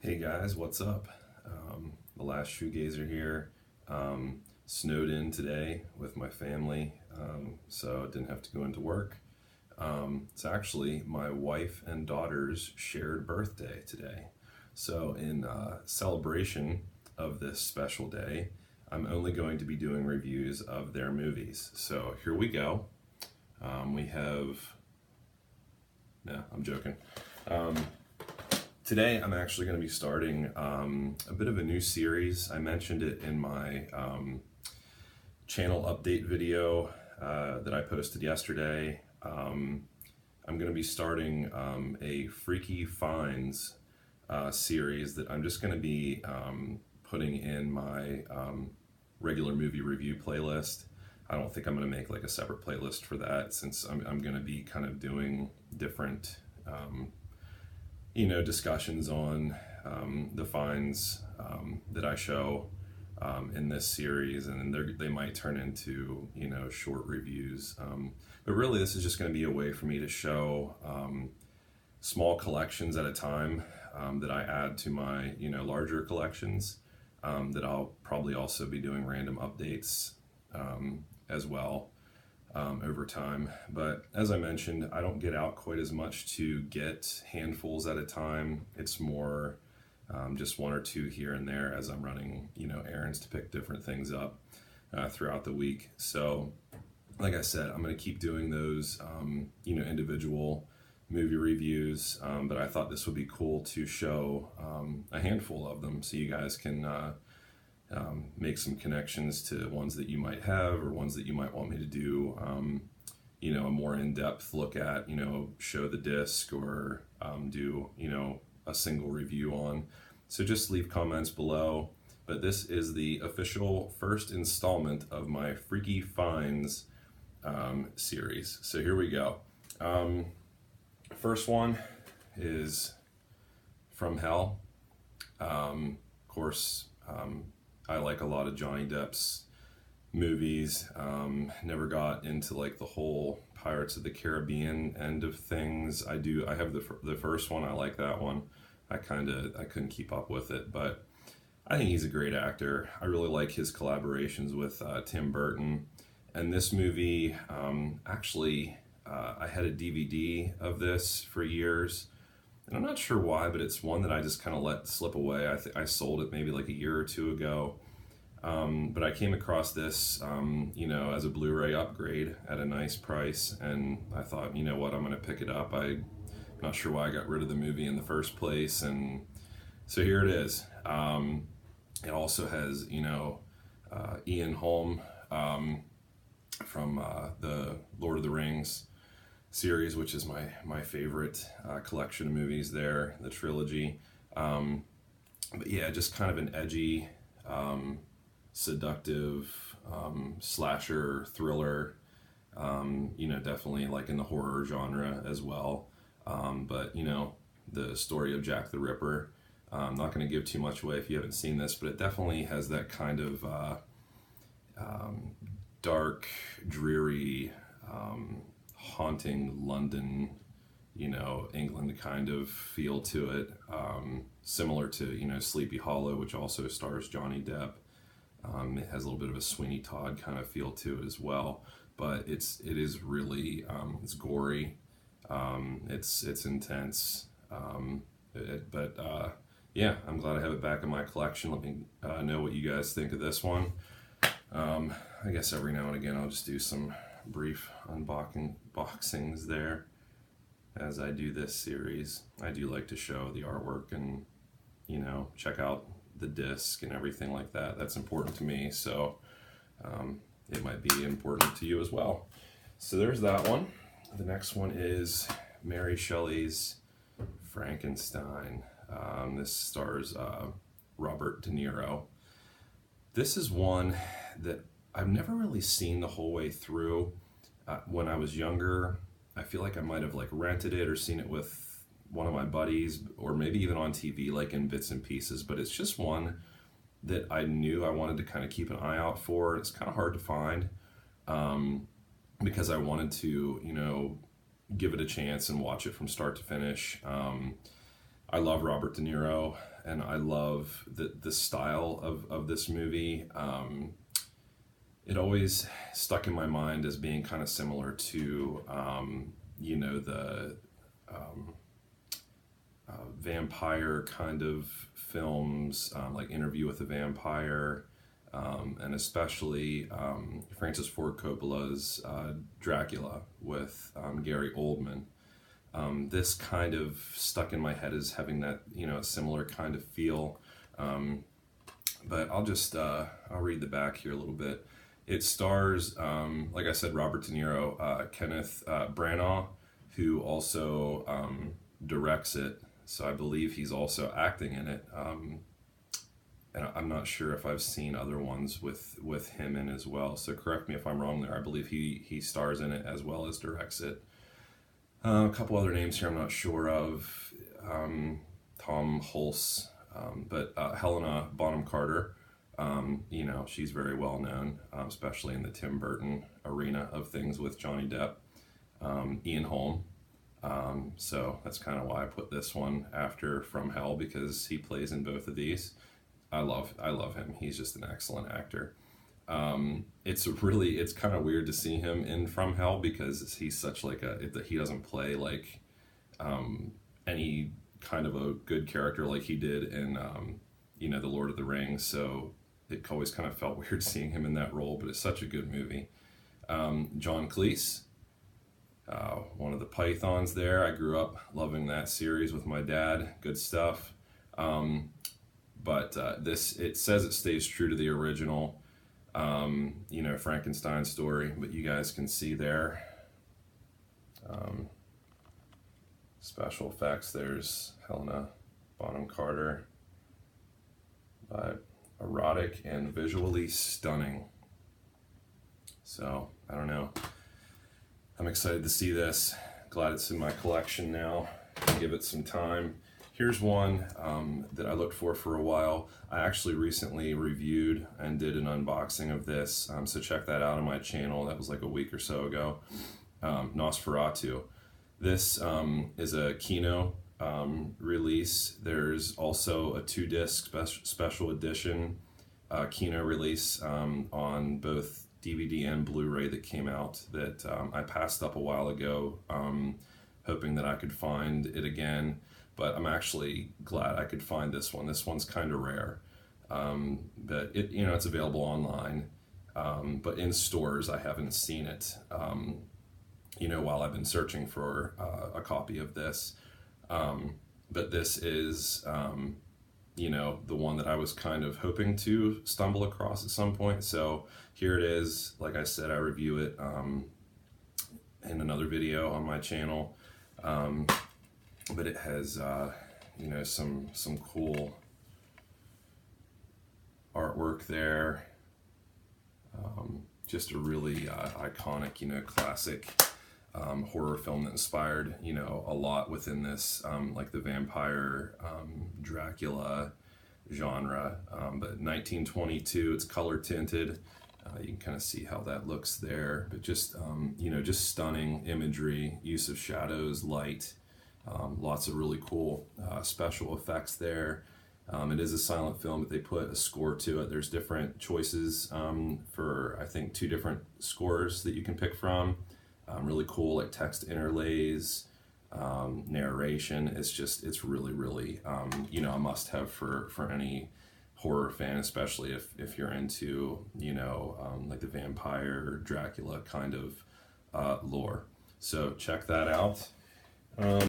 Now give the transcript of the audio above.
Hey guys, what's up? The last Shoegazer here. Snowed in today with my family, so didn't have to go into work. It's actually my wife and daughter's shared birthday today. So in celebration of this special day, I'm only going to be doing reviews of their movies. So here we go. We have, no, I'm joking. Today I'm actually going to be starting a bit of a new series. I mentioned it in my channel update video that I posted yesterday. I'm going to be starting a Freaky Finds series that I'm just going to be putting in my regular movie review playlist. I don't think I'm going to make like a separate playlist for that, since I'm going to be kind of doing different discussions on the finds that I show in this series, and they might turn into short reviews. But really, this is just going to be a way for me to show small collections at a time that I add to my larger collections. That I'll probably also be doing random updates as well. Over time. But as I mentioned, I don't get out quite as much to get handfuls at a time. It's more just one or two here and there as I'm running errands to pick different things up throughout the week. So like I said, I'm going to keep doing those individual movie reviews, but I thought this would be cool to show a handful of them so you guys can make some connections to ones that you might have, or ones that you might want me to do a more in-depth look at, show the disc, or do a single review on. So just leave comments below. But this is the official first installment of my Freaky Finds series. So here we go. First one is From Hell. Of course, I like a lot of Johnny Depp's movies. Never got into like the whole Pirates of the Caribbean end of things. I have the first one. I like that one. I couldn't keep up with it, but I think he's a great actor. I really like his collaborations with Tim Burton. And this movie, actually, I had a DVD of this for years. And I'm not sure why, but it's one that I just kind of let slip away. I sold it maybe like a year or two ago. But I came across this, as a Blu-ray upgrade at a nice price. And I thought, you know what, I'm going to pick it up. I'm not sure why I got rid of the movie in the first place. And so here it is. It also has, Ian Holm from the Lord of the Rings series, which is my favorite collection of movies there, the trilogy. But yeah, just kind of an edgy, seductive slasher thriller, definitely like in the horror genre as well. But the story of Jack the Ripper, I'm not going to give too much away if you haven't seen this, but it definitely has that kind of dark, dreary, haunting London, England kind of feel to it, similar to Sleepy Hollow, which also stars Johnny Depp. It has a little bit of a Sweeney Todd kind of feel to it as well, but it is really it's gory, it's intense, yeah, I'm glad I have it back in my collection. Let me know what you guys think of this one. I guess every now and again I'll just do some brief unboxings there as I do this series. I do like to show the artwork and check out the disc and everything like that. That's important to me, so it might be important to you as well. So there's that one. The next one is Mary Shelley's Frankenstein. This stars Robert De Niro. This is one that I've never really seen the whole way through. When I was younger, I feel like I might have like rented it or seen it with one of my buddies, or maybe even on TV, like in bits and pieces. But it's just one that I knew I wanted to kind of keep an eye out for. It's kind of hard to find because I wanted to, give it a chance and watch it from start to finish. I love Robert De Niro, and I love the style of this movie. It always stuck in my mind as being kind of similar to, you know, the vampire kind of films, like Interview with a Vampire, and especially Francis Ford Coppola's Dracula with Gary Oldman. This kind of stuck in my head as having that, you know, a similar kind of feel. But I'll read the back here a little bit. It stars, like I said, Robert De Niro, Kenneth Branagh, who also directs it. So I believe he's also acting in it. And I'm not sure if I've seen other ones with him in as well. So correct me if I'm wrong there. I believe he stars in it as well as directs it. A couple other names here I'm not sure of. Tom Hulse, but Helena Bonham Carter. You know, she's very well known, especially in the Tim Burton arena of things with Johnny Depp. Ian Holm. So that's kind of why I put this one after From Hell, because he plays in both of these. I love him. He's just an excellent actor. It's kind of weird to see him in From Hell, because he's such like he doesn't play like any kind of a good character like he did in you know, The Lord of the Rings. So it always kind of felt weird seeing him in that role, but it's such a good movie. John Cleese, one of the Pythons there. I grew up loving that series with my dad. Good stuff. But it says it stays true to the original, you know, Frankenstein story, but you guys can see there. Special effects, there's Helena Bonham Carter, but erotic and visually stunning. So, I don't know. I'm excited to see this. Glad it's in my collection now. Give it some time. Here's one that I looked for a while. I actually recently reviewed and did an unboxing of this, so check that out on my channel. That was like a week or so ago. Nosferatu. This is a Kino release. There's also a 2-disc special edition Kino release on both DVD and Blu-ray that came out that I passed up a while ago, hoping that I could find it again. But I'm actually glad I could find this one. This one's kind of rare, but you know, it's available online. But in stores, I haven't seen it. You know, while I've been searching for a copy of this, but this is, you know, the one that I was kind of hoping to stumble across at some point. So here it is. Like I said, I review it in another video on my channel. But it has, you know, some cool artwork there. Just a really iconic, you know, classic horror film that inspired, you know, a lot within this, like the vampire, Dracula genre. But 1922, it's color tinted. You can kind of see how that looks there. But just, you know, just stunning imagery, use of shadows, light. Lots of really cool special effects there. It is a silent film, but they put a score to it. There's different choices for, I think, 2 different scores that you can pick from. Really cool, like text interlays, narration. It's really, really, you know, a must-have for any horror fan, especially if you're into, you know, like the vampire, Dracula kind of lore. So check that out.